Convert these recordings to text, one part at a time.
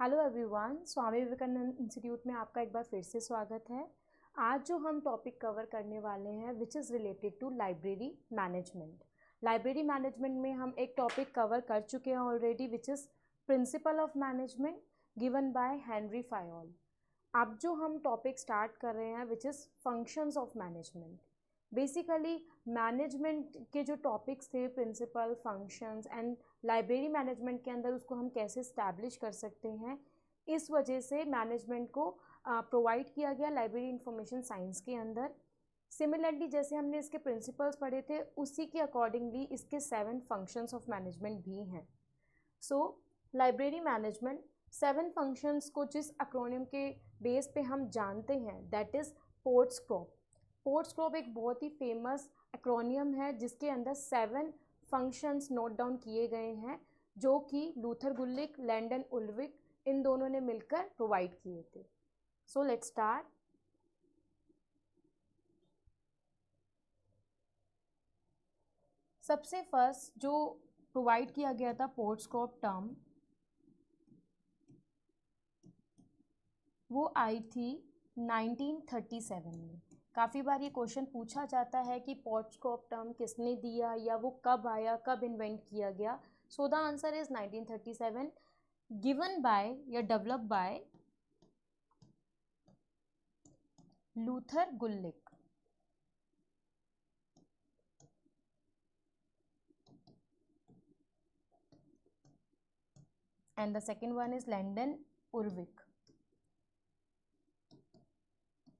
Hello everyone, Swami Vivekananda institute में आपका एक बार फिर से स्वागत है। आज जो हम टॉपिक कवर करने वाले हैं which is related to library management. Library management में हम एक टॉपिक कवर कर चुके हैं already which is principle of management given by Henry Fayol. अब जो हम टॉपिक स्टार्ट कर रहे हैं which is functions of management. Basically management के जो टॉपिक्स थे principle, functions and library management के अंदर उसको हम कैसे इस्टेब्लिश कर सकते हैं, इस वजह से मैनेजमेंट को प्रोवाइड किया गया लाइब्रेरी इंफॉर्मेशन साइंस के अंदर। सिमिलरली जैसे हमने इसके प्रिंसिपल्स पढ़े थे उसी के अकॉर्डिंगली इसके 7 फंक्शंस ऑफ मैनेजमेंट भी हैं। सो लाइब्रेरी मैनेजमेंट 7 फंक्शंस को जिस एक्रोनिम के बेस पे हम जानते हैं दैट इज़ पोर्ट्सक्रॉप। पोर्ट्सक्रॉप एक बहुत ही फेमस एक्रोनियम है जिसके अंदर 7 फंक्शंस नोट डाउन किए गए हैं जो कि लूथर गुलिक, लैंडन उल्विक इन दोनों ने मिलकर प्रोवाइड किए थे। So let's start. सबसे फर्स्ट जो प्रोवाइड किया गया था पोर्ट्सक्रॉप टर्म, वो आई थी 1937 में। काफ़ी बार ये क्वेश्चन पूछा जाता है कि पोर्ट्सक्रॉप टर्म किसने दिया या वो कब आया, कब इन्वेंट किया गया। So the answer is 1937, given by or developed by Luther Gulick and the second one is Lyndall Urwick.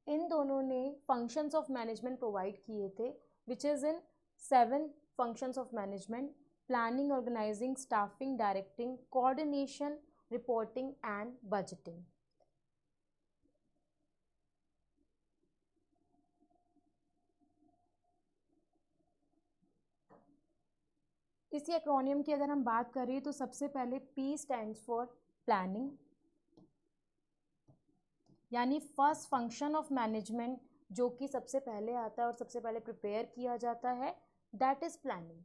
इन दोनों ने फंक्शंस ऑफ मैनेजमेंट प्रोवाइड किए थे which is in 7 functions of management: planning, organising, staffing, directing, coordination, reporting and budgeting. इसी acronym की अगर हम बात करें तो सबसे पहले P स्टैंड्स फॉर प्लानिंग, यानी फर्स्ट फंक्शन ऑफ मैनेजमेंट जो कि सबसे पहले आता है और सबसे पहले प्रिपेयर किया जाता है दैट इज़ प्लानिंग।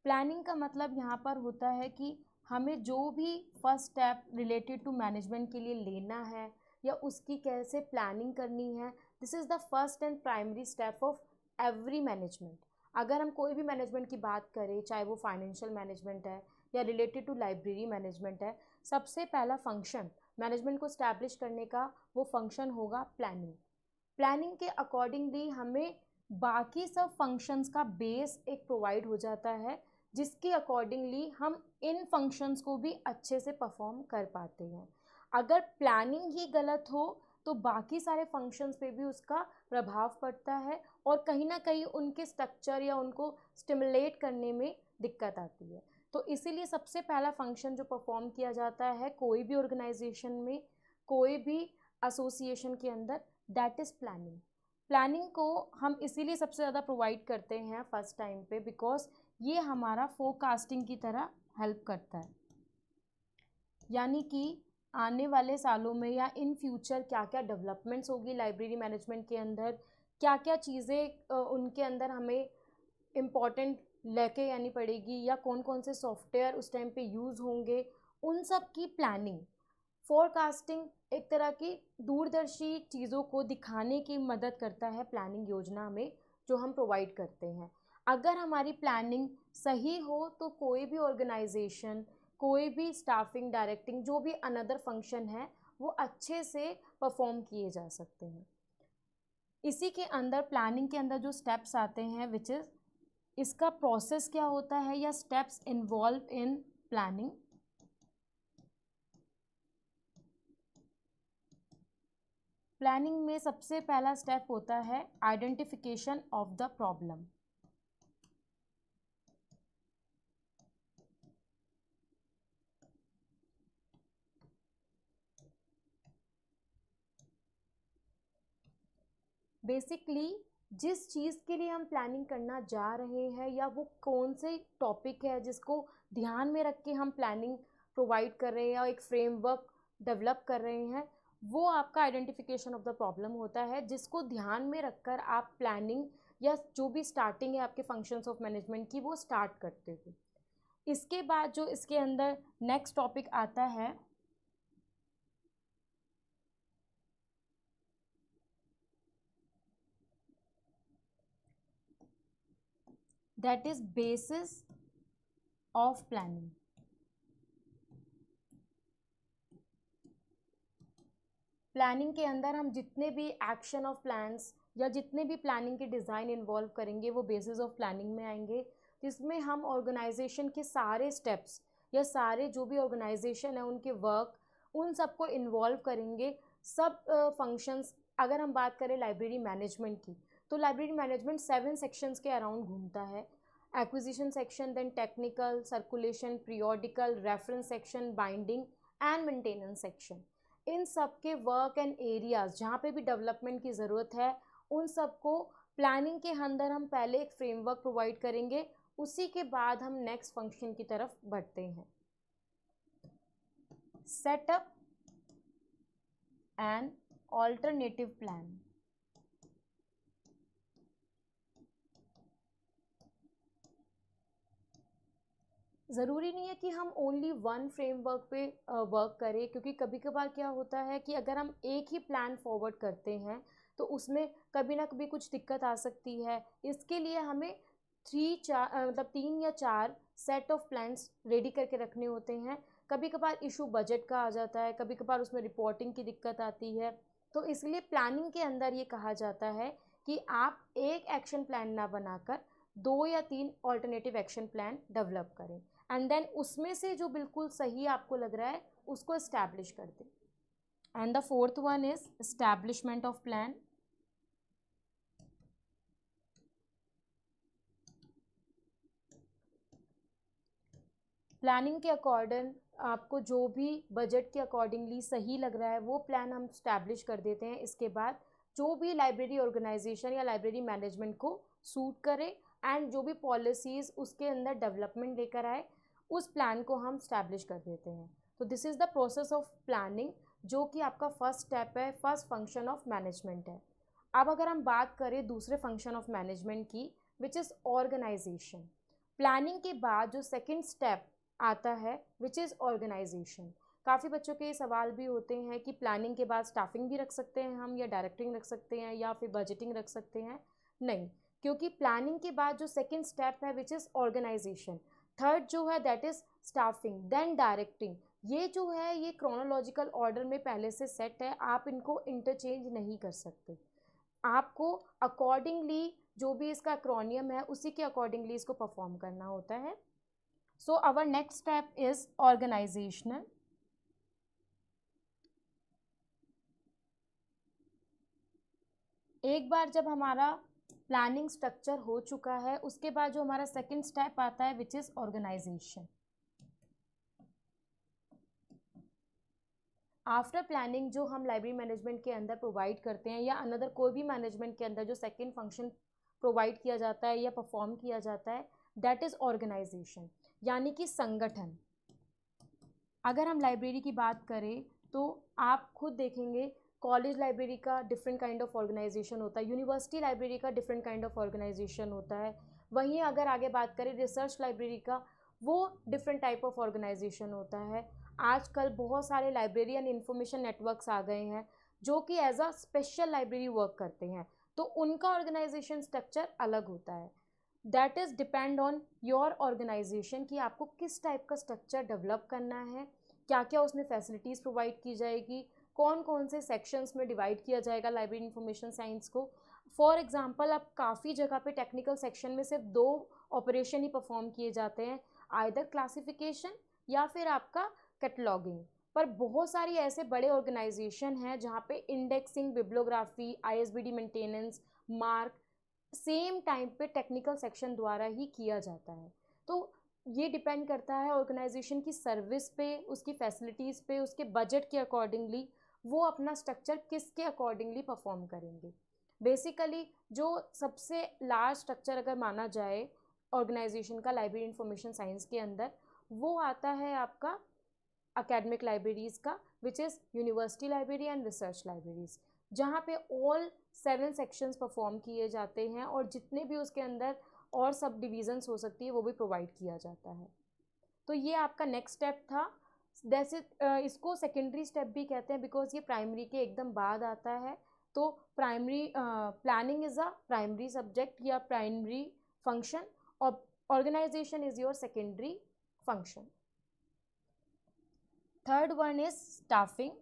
प्लानिंग का मतलब यहाँ पर होता है कि हमें जो भी first step related to management के लिए लेना है या उसकी कैसे प्लानिंग करनी है, this is the first and primary step of every management. अगर हम कोई भी मैनेजमेंट की बात करें, चाहे वो फाइनेंशियल मैनेजमेंट है या रिलेटेड टू लाइब्रेरी मैनेजमेंट है, सबसे पहला फंक्शन मैनेजमेंट को स्टैब्लिश करने का वो फंक्शन होगा प्लानिंग। प्लानिंग के अकॉर्डिंगली हमें बाकी सब फंक्शंस का बेस एक प्रोवाइड हो जाता है जिसके अकॉर्डिंगली हम इन फंक्शंस को भी अच्छे से परफॉर्म कर पाते हैं। अगर प्लानिंग ही गलत हो तो बाकी सारे फंक्शंस पे भी उसका प्रभाव पड़ता है और कहीं ना कहीं उनके स्ट्रक्चर या उनको स्टिमुलेट करने में दिक्कत आती है। तो इसीलिए सबसे पहला फंक्शन जो परफॉर्म किया जाता है कोई भी ऑर्गेनाइजेशन में, कोई भी एसोसिएशन के अंदर, दैट इज़ प्लानिंग। प्लानिंग को हम इसीलिए सबसे ज़्यादा प्रोवाइड करते हैं फर्स्ट टाइम पे बिकॉज ये हमारा फोरकास्टिंग की तरह हेल्प करता है, यानी कि आने वाले सालों में या इन फ्यूचर क्या क्या डेवलपमेंट्स होगी लाइब्रेरी मैनेजमेंट के अंदर, क्या क्या चीज़ें उनके अंदर हमें इम्पॉर्टेंट लेके आनी पड़ेगी या कौन कौन से सॉफ्टवेयर उस टाइम पे यूज़ होंगे, उन सब की प्लानिंग। फोरकास्टिंग एक तरह की दूरदर्शी चीज़ों को दिखाने की मदद करता है प्लानिंग योजना में जो हम प्रोवाइड करते हैं। अगर हमारी प्लानिंग सही हो तो कोई भी ऑर्गेनाइजेशन, कोई भी स्टाफिंग, डायरेक्टिंग, जो भी अनदर फंक्शन है वो अच्छे से परफॉर्म किए जा सकते हैं। इसी के अंदर प्लानिंग के अंदर जो स्टेप्स आते हैं विच इज़ इसका प्रोसेस क्या होता है या steps involve in planning. Planning में सबसे पहला स्टेप होता है identification of the problem. Basically जिस चीज़ के लिए हम प्लानिंग करना जा रहे हैं या वो कौन से टॉपिक है जिसको ध्यान में रख के हम प्लानिंग प्रोवाइड कर रहे हैं या एक फ्रेमवर्क डेवलप कर रहे हैं, वो आपका आइडेंटिफिकेशन ऑफ द प्रॉब्लम होता है जिसको ध्यान में रखकर आप प्लानिंग या जो भी स्टार्टिंग है आपके फंक्शंस ऑफ मैनेजमेंट की वो स्टार्ट करते हो। इसके बाद जो इसके अंदर नेक्स्ट टॉपिक आता है that is basis of planning. Planning के अंदर हम जितने भी एक्शन ऑफ प्लान्स या जितने भी प्लानिंग के डिज़ाइन इन्वॉल्व करेंगे वो बेसिस ऑफ प्लानिंग में आएंगे, जिसमें हम ऑर्गेनाइजेशन के सारे स्टेप्स या सारे जो भी ऑर्गेनाइजेशन है उनके वर्क उन सबको इन्वॉल्व करेंगे। सब फंक्शंस, अगर हम बात करें लाइब्रेरी मैनेजमेंट की, तो लाइब्रेरी मैनेजमेंट 7 सेक्शंस के अराउंड घूमता है। Acquisition section, then technical, circulation, periodical, reference section, binding and maintenance section. इन सब के वर्क एंड एरियाज जहाँ पे भी डेवलपमेंट की ज़रूरत है उन सबको प्लानिंग के अंदर हम पहले एक फ्रेमवर्क प्रोवाइड करेंगे, उसी के बाद हम नेक्स्ट फंक्शन की तरफ बढ़ते हैं। Setup and alternative plan. ज़रूरी नहीं है कि हम ओनली वन फ्रेमवर्क पे वर्क करें, क्योंकि कभी कभार क्या होता है कि अगर हम एक ही प्लान फॉरवर्ड करते हैं तो उसमें कभी ना कभी कुछ दिक्कत आ सकती है। इसके लिए हमें 3 या 4 सेट ऑफ प्लान्स रेडी करके रखने होते हैं। कभी कभार इशू बजट का आ जाता है, कभी कभार उसमें रिपोर्टिंग की दिक्कत आती है, तो इसलिए प्लानिंग के अंदर ये कहा जाता है कि आप एक एक्शन प्लान ना बनाकर 2 या 3 ऑल्टरनेटिव एक्शन प्लान डेवलप करें एंड देन उसमें से जो बिल्कुल सही आपको लग रहा है उसको एस्टैब्लिश कर दें। And the fourth one is establishment of plan. Planning के अकॉर्डिंग आपको जो भी बजट के अकॉर्डिंगली सही लग रहा है वो प्लान हम एस्टैब्लिश कर देते हैं। इसके बाद जो भी लाइब्रेरी ऑर्गेनाइजेशन या लाइब्रेरी मैनेजमेंट को सूट करे एंड जो भी पॉलिसीज़ उसके अंदर डेवलपमेंट लेकर आए उस प्लान को हम स्टैब्लिश कर देते हैं। तो this is the process of planning, जो कि आपका फर्स्ट स्टेप है, फर्स्ट फंक्शन ऑफ मैनेजमेंट है। अब अगर हम बात करें दूसरे फंक्शन ऑफ मैनेजमेंट की, विच इज़ ऑर्गेनाइजेशन। प्लानिंग के बाद जो सेकेंड स्टेप आता है विच इज़ ऑर्गेनाइजेशन। काफ़ी बच्चों के सवाल भी होते हैं कि प्लानिंग के बाद स्टाफिंग भी रख सकते हैं हम, या डायरेक्टिंग रख सकते हैं, या फिर बजटिंग रख सकते हैं। नहीं, क्योंकि प्लानिंग के बाद जो सेकेंड स्टेप है विच इज़ ऑर्गेनाइजेशन, थर्ड जो है that is staffing, then directing. ये जो है ये क्रोनोलॉजिकल ऑर्डर में पहले से सेट है, आप इनको इंटरचेंज नहीं कर सकते। आपको अकॉर्डिंगली जो भी इसका एक्रोनियम है उसी के अकॉर्डिंगली इसको परफॉर्म करना होता है। So our next step is organisational. एक बार जब हमारा प्लानिंग स्ट्रक्चर हो चुका है उसके बाद जो हमारा सेकेंड स्टेप आता है which is organisation. After planning जो हम लाइब्रेरी मैनेजमेंट के अंदर प्रोवाइड करते हैं या अनदर कोई भी मैनेजमेंट के अंदर जो सेकेंड फंक्शन प्रोवाइड किया जाता है या परफॉर्म किया जाता है दैट इज़ ऑर्गेनाइजेशन, यानी कि संगठन। अगर हम लाइब्रेरी की बात करें तो आप खुद देखेंगे कॉलेज लाइब्रेरी का डिफरेंट काइंड ऑफ ऑर्गेनाइजेशन होता है, यूनिवर्सिटी लाइब्रेरी का डिफरेंट काइंड ऑफ ऑर्गेनाइजेशन होता है। वहीं अगर आगे बात करें रिसर्च लाइब्रेरी का, वो डिफरेंट टाइप ऑफ ऑर्गेनाइजेशन होता है। आजकल बहुत सारे लाइब्रेरी एंड इंफॉर्मेशन नेटवर्क्स आ गए हैं जो कि as a special library work करते हैं, तो उनका ऑर्गेनाइजेशन स्ट्रक्चर अलग होता है। That is depend on your organisation कि आपको किस टाइप का स्ट्रक्चर डेवलप करना है, क्या क्या उसमें फैसिलिटीज़ प्रोवाइड की जाएगी, कौन कौन से सेक्शंस में डिवाइड किया जाएगा लाइब्रेरी इंफॉर्मेशन साइंस को। फॉर एग्जांपल अब काफ़ी जगह पे टेक्निकल सेक्शन में सिर्फ 2 ऑपरेशन ही परफॉर्म किए जाते हैं, आइदर क्लासिफिकेशन या फिर आपका कैटलॉगिंग। पर बहुत सारी ऐसे बड़े ऑर्गेनाइजेशन हैं जहाँ पे indexing, bibliography, ISBD maintenance, MARC same time पे टेक्निकल सेक्शन द्वारा ही किया जाता है। तो ये डिपेंड करता है ऑर्गेनाइजेशन की सर्विस पे, उसकी फैसिलिटीज़ पे, उसके बजट के अकॉर्डिंगली वो अपना स्ट्रक्चर किसके अकॉर्डिंगली परफॉर्म करेंगे। बेसिकली जो सबसे लार्ज स्ट्रक्चर अगर माना जाए ऑर्गेनाइजेशन का लाइब्रेरी इंफॉर्मेशन साइंस के अंदर, वो आता है आपका एकेडमिक लाइब्रेरीज़ का which is university library and research libraries, जहाँ पे ऑल 7 सेक्शंस परफॉर्म किए जाते हैं और जितने भी उसके अंदर और सब डिविजन्स हो सकती है वो भी प्रोवाइड किया जाता है। तो ये आपका नेक्स्ट स्टेप था। जैसे इसको सेकेंडरी स्टेप भी कहते हैं बिकॉज ये प्राइमरी के एकदम बाद आता है। तो primary planning is a primary subject या primary function, organization is your secondary function. Third one is staffing.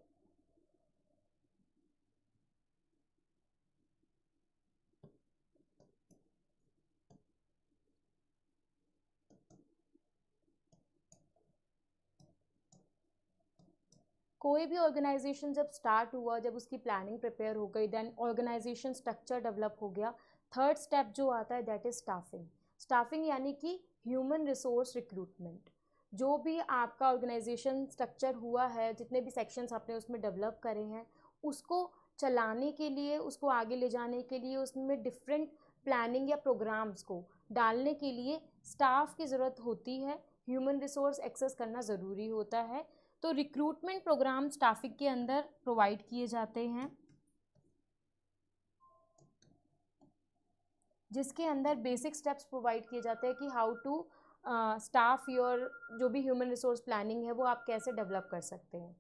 कोई भी ऑर्गेनाइजेशन जब स्टार्ट हुआ, जब उसकी प्लानिंग प्रिपेयर हो गई, देन ऑर्गेनाइजेशन स्ट्रक्चर डेवलप हो गया, थर्ड स्टेप जो आता है दैट इज स्टाफिंग. स्टाफिंग यानी कि ह्यूमन रिसोर्स रिक्रूटमेंट. जो भी आपका ऑर्गेनाइजेशन स्ट्रक्चर हुआ है, जितने भी सेक्शंस आपने उसमें डेवलप करे हैं, उसको चलाने के लिए, उसको आगे ले जाने के लिए, उसमें डिफरेंट प्लानिंग या प्रोग्राम्स को डालने के लिए स्टाफ की ज़रूरत होती है. ह्यूमन रिसोर्स एक्सेस करना ज़रूरी होता है. तो रिक्रूटमेंट प्रोग्राम स्टाफिंग के अंदर प्रोवाइड किए जाते हैं, जिसके अंदर बेसिक स्टेप्स प्रोवाइड किए जाते हैं कि हाउ टू स्टाफ योर जो भी ह्यूमन रिसोर्स प्लानिंग है वो आप कैसे डेवलप कर सकते हैं.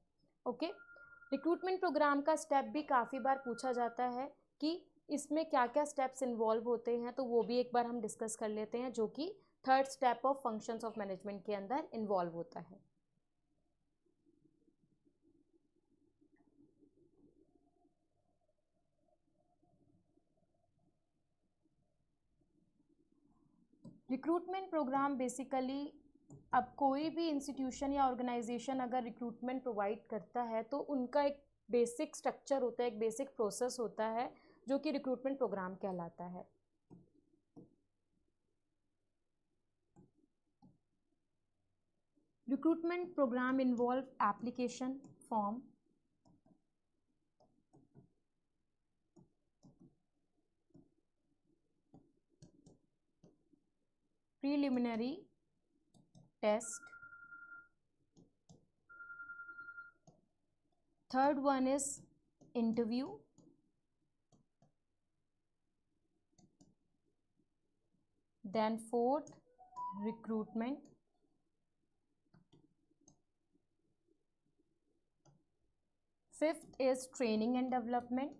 ओके. रिक्रूटमेंट प्रोग्राम का स्टेप भी काफ़ी बार पूछा जाता है कि इसमें क्या क्या स्टेप्स इन्वॉल्व होते हैं, तो वो भी एक बार हम डिस्कस कर लेते हैं, जो कि third step of functions of management के अंदर इन्वॉल्व होता है. रिक्रूटमेंट प्रोग्राम बेसिकली, अब कोई भी इंस्टीट्यूशन या ऑर्गेनाइजेशन अगर रिक्रूटमेंट प्रोवाइड करता है तो उनका एक बेसिक स्ट्रक्चर होता है, एक बेसिक प्रोसेस होता है, जो कि रिक्रूटमेंट प्रोग्राम कहलाता है. Recruitment programme involve application form, preliminary test. Third one is interview. Then fourth, recruitment. Fifth is training and development.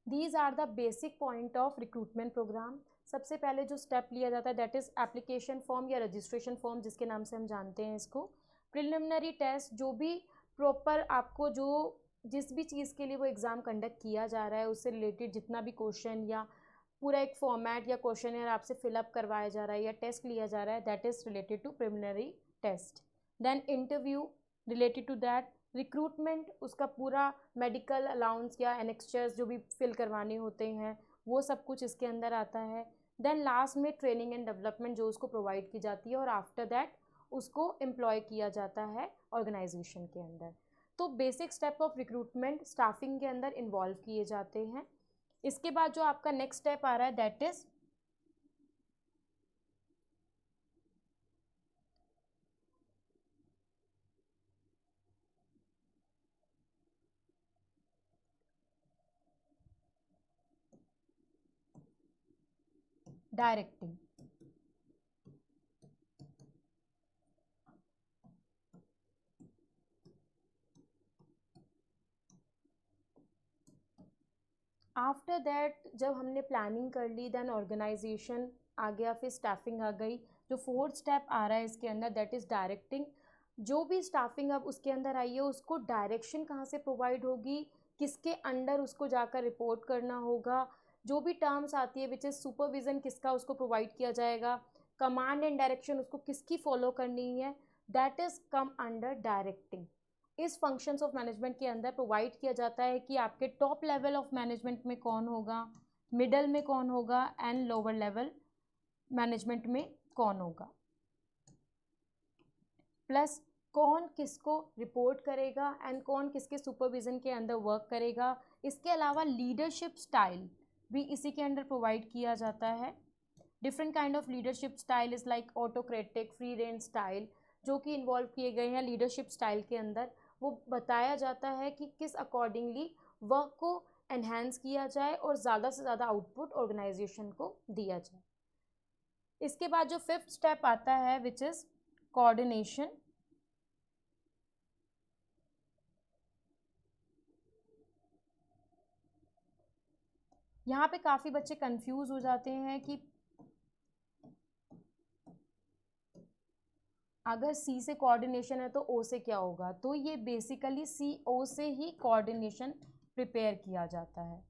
These are the basic point of recruitment program. सबसे पहले जो step लिया जाता है दैट इज़ एप्लीकेशन फॉर्म या registration form, जिसके नाम से हम जानते हैं इसको. प्रिलिमिनरी टेस्ट, जो भी प्रॉपर आपको जो जिस भी चीज़ के लिए वो एग्ज़ाम कंडक्ट किया जा रहा है उससे रिलेटेड जितना भी क्वेश्चन या पूरा एक फॉर्मेट या क्वेश्चन आपसे फिलअप करवाया जा रहा है या टेस्ट लिया जा रहा है, that is related to preliminary test. Then interview related to that. Recruitment, उसका पूरा मेडिकल अलाउंस या एनेक्स्चर्स जो भी फिल करवाने होते हैं वो सब कुछ इसके अंदर आता है. देन लास्ट में ट्रेनिंग एंड डेवलपमेंट जो उसको प्रोवाइड की जाती है और आफ्टर दैट उसको एम्प्लॉय किया जाता है ऑर्गेनाइजेशन के अंदर. तो basic step of recruitment staffing के अंदर इन्वॉल्व किए जाते हैं. इसके बाद जो आपका नेक्स्ट स्टेप आ रहा है that is directing. After that जब हमने प्लानिंग कर ली, देन ऑर्गेनाइजेशन आ गया, फिर स्टाफिंग आ गई. जो फोर्थ स्टेप आ रहा है इसके अंदर दैट इज़ डायरेक्टिंग. जो भी स्टाफिंग अब उसके अंदर आई है उसको डायरेक्शन कहाँ से प्रोवाइड होगी, किसके अंडर उसको जाकर रिपोर्ट करना होगा, जो भी टर्म्स आती है विच इज़ सुपरविज़न किसका उसको प्रोवाइड किया जाएगा, कमांड एंड डायरेक्शन उसको किसकी फॉलो करनी है, that is come under directing. इस फंक्शंस ऑफ मैनेजमेंट के अंदर प्रोवाइड किया जाता है कि आपके टॉप लेवल ऑफ मैनेजमेंट में कौन होगा, मिडल में कौन होगा एंड लोअर लेवल मैनेजमेंट में कौन होगा, प्लस कौन किसको रिपोर्ट करेगा एंड कौन किसके सुपरविज़न के अंदर वर्क करेगा. इसके अलावा लीडरशिप स्टाइल भी इसी के अंदर प्रोवाइड किया जाता है. Different kind of leadership style is like autocratic, free range style, जो कि इन्वॉल्व किए गए हैं लीडरशिप स्टाइल के अंदर. वो बताया जाता है कि किस अकॉर्डिंगली वर्क को एनहेंस किया जाए और ज़्यादा से ज़्यादा आउटपुट ऑर्गेनाइजेशन को दिया जाए. इसके बाद जो फिफ्थ स्टेप आता है विच इज़ कोऑर्डिनेशन. यहाँ पे काफ़ी बच्चे कंफ्यूज हो जाते हैं कि अगर सी से कोऑर्डिनेशन है तो ओ से क्या होगा, तो ये बेसिकली सी ओ से ही कोऑर्डिनेशन प्रिपेयर किया जाता है।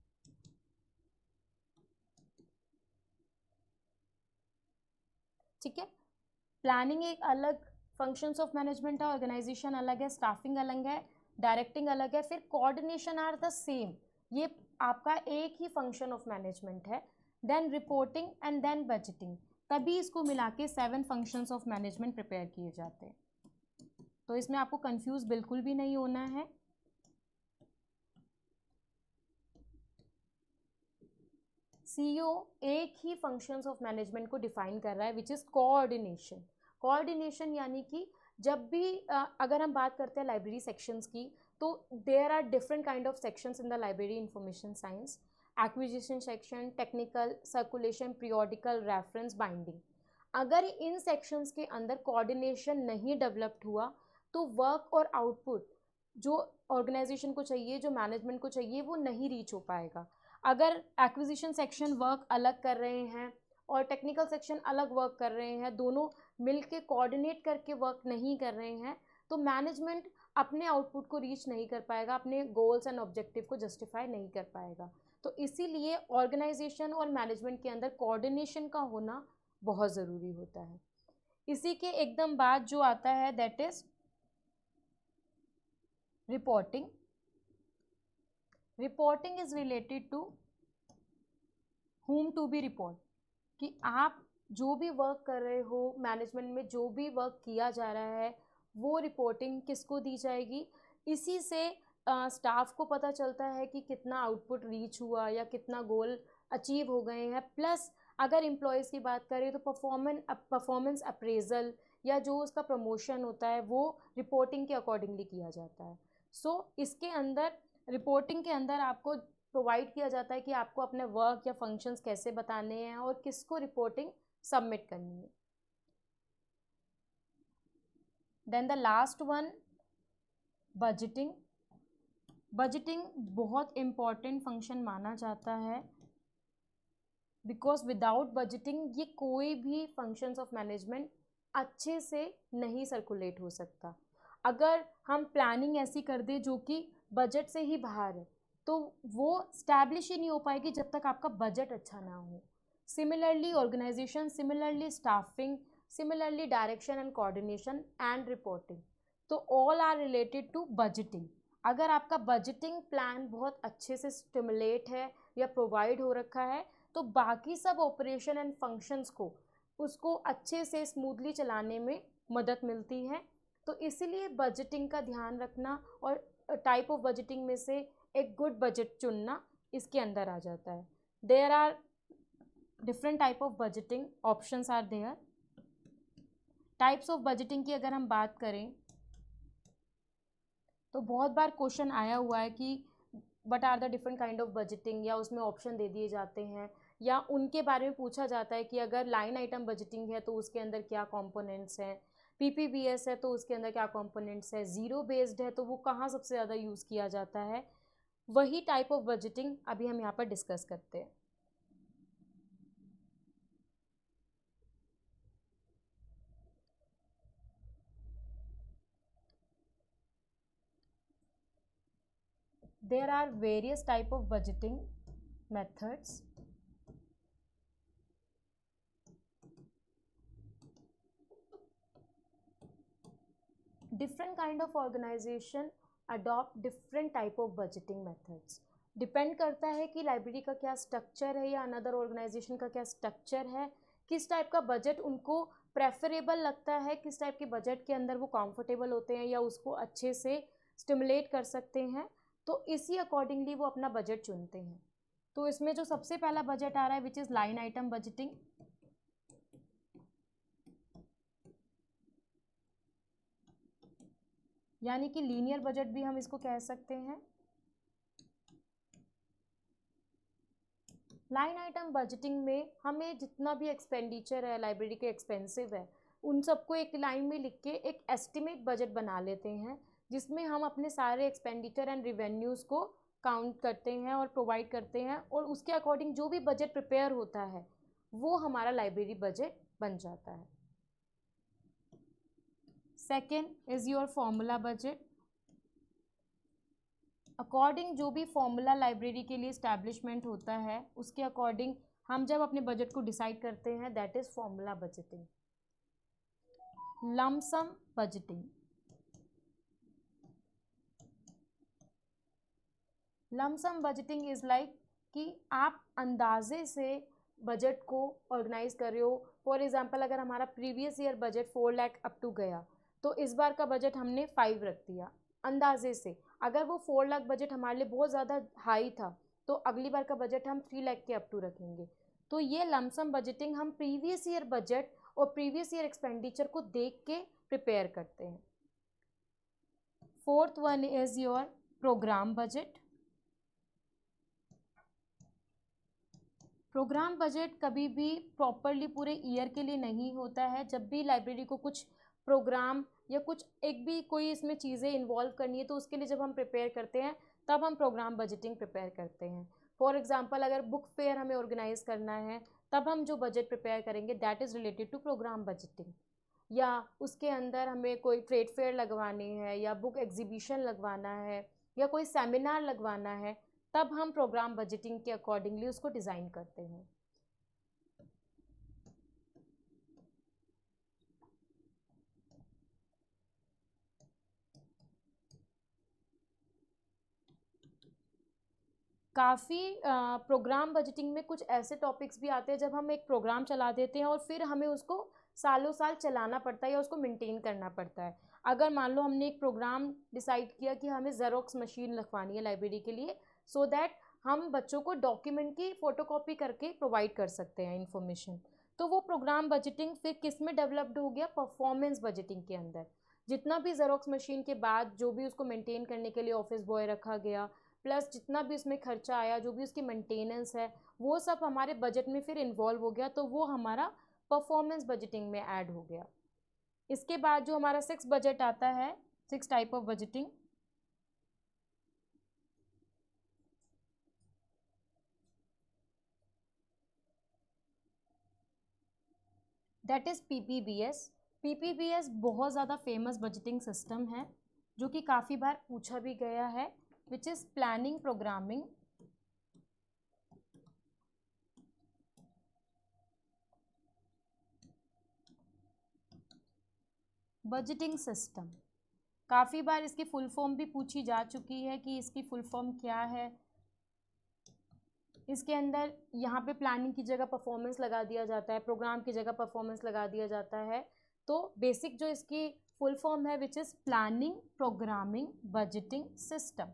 ठीक है, प्लानिंग एक अलग फंक्शंस ऑफ मैनेजमेंट है, ऑर्गेनाइजेशन अलग है, स्टाफिंग अलग है, डायरेक्टिंग अलग है, फिर कोऑर्डिनेशन आर द सेम, ये आपका एक ही फंक्शन ऑफ मैनेजमेंट है। Then reporting and then budgeting, तभी इसको मिला के 7 फंक्शंस ऑफ मैनेजमेंट प्रिपेयर किए जाते हैं। तो इसमें आपको कंफ्यूज बिल्कुल भी नहीं होना है। सीईओ एक ही फंक्शंस ऑफ मैनेजमेंट को डिफाइन कर रहा है, विच इज़ कोऑर्डिनेशन। कोऑर्डिनेशन यानी कि जब भी अगर हम बात करते हैं लाइब्रेरी सेक्शंस की, तो there are different kind of sections in the library information science, acquisition section, technical, circulation, periodical, reference, binding. अगर इन सेक्शंस के अंदर कोऑर्डिनेशन नहीं डेवलप्ड हुआ तो वर्क और आउटपुट जो ऑर्गेनाइजेशन को चाहिए, जो मैनेजमेंट को चाहिए, वो नहीं रीच हो पाएगा। अगर एक्विजिशन सेक्शन वर्क अलग कर रहे हैं और टेक्निकल सेक्शन अलग वर्क कर रहे हैं, दोनों मिलके कोऑर्डिनेट करके वर्क नहीं कर रहे हैं, तो मैनेजमेंट अपने आउटपुट को रीच नहीं कर पाएगा, अपने गोल्स एंड ऑब्जेक्टिव को जस्टिफाई नहीं कर पाएगा। तो इसीलिए ऑर्गेनाइजेशन और मैनेजमेंट के अंदर कोऑर्डिनेशन का होना बहुत ज़रूरी होता है। इसी के एकदम बाद जो आता है that is reporting. Reporting is related to whom to be report, कि आप जो भी वर्क कर रहे हो, मैनेजमेंट में जो भी वर्क किया जा रहा है, वो रिपोर्टिंग किसको दी जाएगी। इसी से स्टाफ को पता चलता है कि कितना आउटपुट रीच हुआ या कितना गोल अचीव हो गए हैं। प्लस अगर एम्प्लॉयज़ की बात करें तो परफॉर्मेंस अप्रेजल या जो उसका प्रमोशन होता है वो रिपोर्टिंग के अकॉर्डिंगली किया जाता है। सो इसके अंदर रिपोर्टिंग के अंदर आपको प्रोवाइड किया जाता है कि आपको अपने वर्क या फंक्शंस कैसे बताने हैं और किसको रिपोर्टिंग सबमिट करनी है। Then the last one, budgeting. Budgeting बहुत इम्पॉर्टेंट फंक्शन माना जाता है, बिकॉज विदाउट बजटिंग ये कोई भी फंक्शंस ऑफ मैनेजमेंट अच्छे से नहीं सर्कुलेट हो सकता। अगर हम प्लानिंग ऐसी कर दें जो कि बजट से ही बाहर है, तो वो स्टैब्लिश ही नहीं हो पाएगी जब तक आपका बजट अच्छा ना हो। Similarly organisation, similarly staffing, similarly direction and coordination and reporting, तो all are related to budgeting. अगर आपका बजटिंग प्लान बहुत अच्छे से स्टिमुलेट है या प्रोवाइड हो रखा है, तो बाकी सब ऑपरेशन एंड फंक्शंस को उसको अच्छे से स्मूथली चलाने में मदद मिलती है। तो इसीलिए बजटिंग का ध्यान रखना और टाइप ऑफ बजटिंग में से एक गुड बजट चुनना इसके अंदर आ जाता है। There are different type of budgeting, options are there. Types of budgeting की अगर हम बात करें तो बहुत बार क्वेश्चन आया हुआ है कि what are the different kind of budgeting, या उसमें ऑप्शन दे दिए जाते हैं या उनके बारे में पूछा जाता है कि अगर लाइन आइटम बजटिंग है तो उसके अंदर क्या कंपोनेंट्स हैं, पीपीबीएस है तो उसके अंदर क्या कंपोनेंट्स है, ज़ीरो बेस्ड है तो वो कहाँ सबसे ज़्यादा यूज़ किया जाता है। वही टाइप ऑफ बजटिंग अभी हम यहाँ पर डिस्कस करते हैं। There are various type of budgeting methods. Different kind of organization adopt different type of budgeting methods. Depend करता है कि लाइब्रेरी का क्या स्ट्रक्चर है या अनदर ऑर्गेनाइजेशन का क्या स्ट्रक्चर है, किस टाइप का बजट उनको प्रेफरेबल लगता है, किस टाइप के बजट के अंदर वो कंफर्टेबल होते हैं या उसको अच्छे से स्टिमुलेट कर सकते हैं, तो इसी अकॉर्डिंगली वो अपना बजट चुनते हैं। तो इसमें जो सबसे पहला बजट आ रहा है which is line item budgeting. यानी कि लीनियर बजट भी हम इसको कह सकते हैं। लाइन आइटम बजटिंग में हमें जितना भी एक्सपेंडिचर है, लाइब्रेरी के एक्सपेंसिव है, उन सबको एक लाइन में लिख के एक एस्टिमेट बजट बना लेते हैं, जिसमें हम अपने सारे एक्सपेंडिचर एंड रिवेन्यूज़ को काउंट करते हैं और प्रोवाइड करते हैं, और उसके अकॉर्डिंग जो भी बजट प्रिपेयर होता है वो हमारा लाइब्रेरी बजट बन जाता है। Second is your formula budget. According जो भी फॉर्मूला लाइब्रेरी के लिए इस्टेब्लिशमेंट होता है उसके अकॉर्डिंग हम जब अपने बजट को डिसाइड करते हैं, that is formula budgeting. Lump sum budgeting. Lump sum budgeting is like कि आप अंदाजे से बजट को ऑर्गेनाइज कर रहे हो। फॉर एग्जांपल अगर हमारा previous year budget 4 lakh up to गया, तो इस बार का बजट हमने 5 रख दिया अंदाजे से। अगर वो 4 लाख बजट हमारे लिए बहुत ज़्यादा हाई था, तो अगली बार का बजट हम 3 लाख के अप टू रखेंगे। तो ये लमसम बजटिंग हम प्रीवियस ईयर बजट और प्रीवियस ईयर एक्सपेंडिचर को देख के प्रिपेयर करते हैं। Fourth one is your programme budget. Programme budget कभी भी प्रॉपरली पूरे ईयर के लिए नहीं होता है। जब भी लाइब्रेरी को कुछ प्रोग्राम या कुछ एक भी कोई इसमें चीज़ें इन्वॉल्व करनी है, तो उसके लिए जब हम प्रिपेयर करते हैं तब हम प्रोग्राम बजटिंग प्रिपेयर करते हैं। फॉर एग्जांपल अगर बुक फेयर हमें ऑर्गेनाइज करना है, तब हम जो बजट प्रिपेयर करेंगे that is related to programme budgeting. या उसके अंदर हमें कोई ट्रेड फेयर लगवानी है या बुक एग्जीबिशन लगवाना है या कोई सेमिनार लगवाना है, तब हम प्रोग्राम बजटिंग के अकॉर्डिंगली उसको डिज़ाइन करते हैं। काफ़ी प्रोग्राम बजटिंग में कुछ ऐसे टॉपिक्स भी आते हैं जब हम एक प्रोग्राम चला देते हैं और फिर हमें उसको सालों साल चलाना पड़ता है या उसको मेंटेन करना पड़ता है। अगर मान लो हमने एक प्रोग्राम डिसाइड किया कि हमें ज़ेरोक्स मशीन लगवानी है लाइब्रेरी के लिए, सो दैट हम बच्चों को डॉक्यूमेंट की फ़ोटोकॉपी करके प्रोवाइड कर सकते हैं इन्फॉर्मेशन, तो वो प्रोग्राम बजटिंग फिर किस में डेवलप्ड हो गया? परफॉर्मेंस बजटिंग के अंदर। जितना भी ज़ेरोक्स मशीन के बाद जो भी उसको मेंटेन करने के लिए ऑफिस बॉय रखा गया, प्लस जितना भी उसमें खर्चा आया, जो भी उसकी मेंटेनेंस है, वो सब हमारे बजट में फिर इन्वॉल्व हो गया, तो वो हमारा परफॉर्मेंस बजटिंग में ऐड हो गया। इसके बाद जो हमारा 6 बजट आता है, 6 type of budgeting, that is PPBS। PPBS बहुत ज़्यादा फेमस बजटिंग सिस्टम है जो कि काफ़ी बार पूछा भी गया है, which is planning programming budgeting system. काफ़ी बार इसकी फुल फॉर्म भी पूछी जा चुकी है कि इसकी फुल फॉर्म क्या है। इसके अंदर यहाँ पे प्लानिंग की जगह परफॉर्मेंस लगा दिया जाता है, प्रोग्राम की जगह परफॉर्मेंस लगा दिया जाता है। तो बेसिक जो इसकी फुल फॉर्म है which is planning programming budgeting system.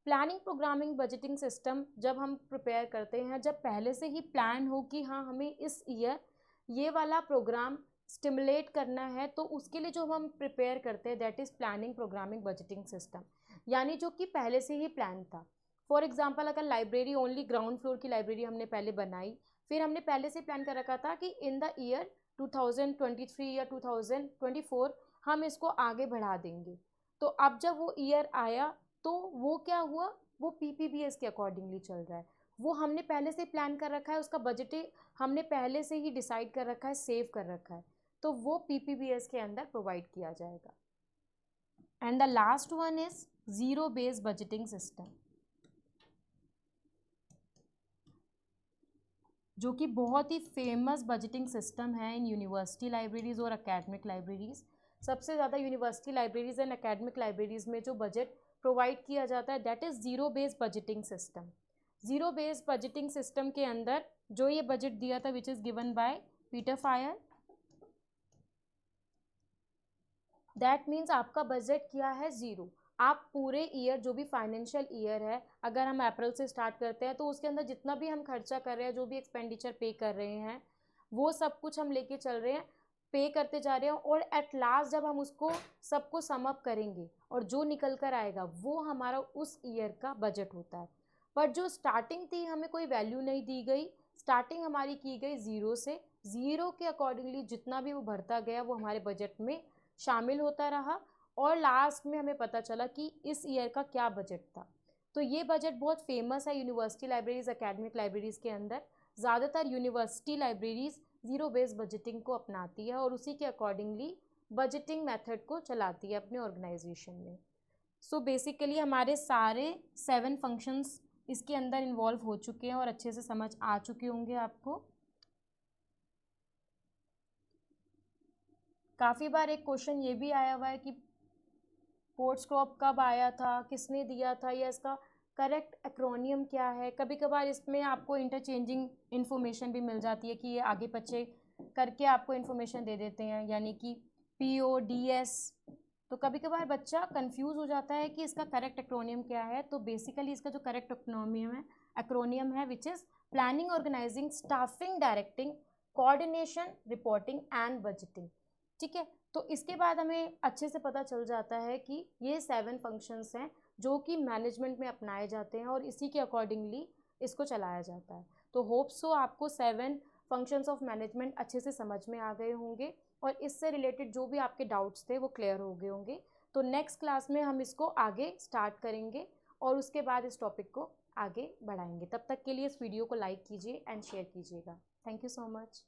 Planning programming budgeting system जब हम प्रिपेयर करते हैं, जब पहले से ही प्लान हो कि हाँ हमें इस ईयर ये वाला प्रोग्राम स्टिमुलेट करना है, तो उसके लिए जो हम प्रिपेयर करते हैं that is planning programming budgeting system, यानी जो कि पहले से ही प्लान था। फॉर एग्जांपल अगर लाइब्रेरी ओनली ग्राउंड फ्लोर की लाइब्रेरी हमने पहले बनाई, फिर हमने पहले से प्लान कर रखा था कि इन द ईयर 2023 या 2024 हम इसको आगे बढ़ा देंगे। तो अब जब वो ईयर आया तो वो क्या हुआ, वो PPBS के अकॉर्डिंगली चल रहा है। वो हमने पहले से प्लान कर रखा है, उसका बजट हमने पहले से ही डिसाइड कर रखा है, सेव कर रखा है, तो वो PPBS के अंदर प्रोवाइड किया जाएगा। And the last one is zero base budgeting system, जो कि बहुत ही फेमस बजटिंग सिस्टम है इन यूनिवर्सिटी लाइब्रेरीज़ और एकेडमिक लाइब्रेरीज़। सबसे ज़्यादा university libraries and academic libraries में जो बजट प्रोवाइड किया जाता है that is zero based budgeting system. Zero based budgeting system के अंदर जो ये बजट दिया था which is given by Peter fire, that means आपका बजट क्या है? ज़ीरो। आप पूरे ईयर जो भी फाइनेंशियल ईयर है, अगर हम अप्रैल से स्टार्ट करते हैं तो उसके अंदर जितना भी हम खर्चा कर रहे हैं, जो भी एक्सपेंडिचर पे कर रहे हैं, वो सब कुछ हम लेके चल रहे हैं, पे करते जा रहे हैं, और एट लास्ट जब हम उसको सबको सम अप करेंगे और जो निकल कर आएगा वो हमारा उस ईयर का बजट होता है। पर जो स्टार्टिंग थी हमें कोई वैल्यू नहीं दी गई, स्टार्टिंग हमारी की गई ज़ीरो से, ज़ीरो के अकॉर्डिंगली जितना भी वो बढ़ता गया वो हमारे बजट में शामिल होता रहा, और लास्ट में हमें पता चला कि इस ईयर का क्या बजट था। तो ये बजट बहुत फेमस है यूनिवर्सिटी लाइब्रेरीज, एकेडमिक लाइब्रेरीज़ के अंदर। ज़्यादातर university libraries zero based budgeting को अपनाती है और उसी के अकॉर्डिंगली बजटिंग मेथड को चलाती है अपने ऑर्गेनाइजेशन में। सो बेसिकली हमारे सारे 7 फंक्शंस इसके अंदर इन्वॉल्व हो चुके हैं और अच्छे से समझ आ चुके होंगे आपको। काफ़ी बार एक क्वेश्चन ये भी आया हुआ है कि पोर्ट्स क्रॉप कब आया था, किसने दिया था, या इसका करेक्ट एक्रोनियम क्या है। कभी कभार इसमें आपको इंटरचेंजिंग इन्फॉर्मेशन भी मिल जाती है कि ये आगे पीछे करके आपको इन्फॉर्मेशन दे देते हैं, यानी कि PODS। तो कभी कभार बच्चा कंफ्यूज हो जाता है कि इसका करेक्ट एक्रोनियम क्या है। तो बेसिकली इसका जो करेक्ट एक्रोनियम है which is planning, organising, staffing, directing, coordination, reporting and budgeting. ठीक है, तो इसके बाद हमें अच्छे से पता चल जाता है कि ये 7 फंक्शंस हैं जो कि मैनेजमेंट में अपनाए जाते हैं और इसी के अकॉर्डिंगली इसको चलाया जाता है। तो होप सो आपको 7 फंक्शंस ऑफ मैनेजमेंट अच्छे से समझ में आ गए होंगे और इससे रिलेटेड जो भी आपके डाउट्स थे वो क्लियर हो गए होंगे। तो नेक्स्ट क्लास में हम इसको आगे स्टार्ट करेंगे और उसके बाद इस टॉपिक को आगे बढ़ाएंगे। तब तक के लिए इस वीडियो को लाइक कीजिए एंड शेयर कीजिएगा। Thank you so much.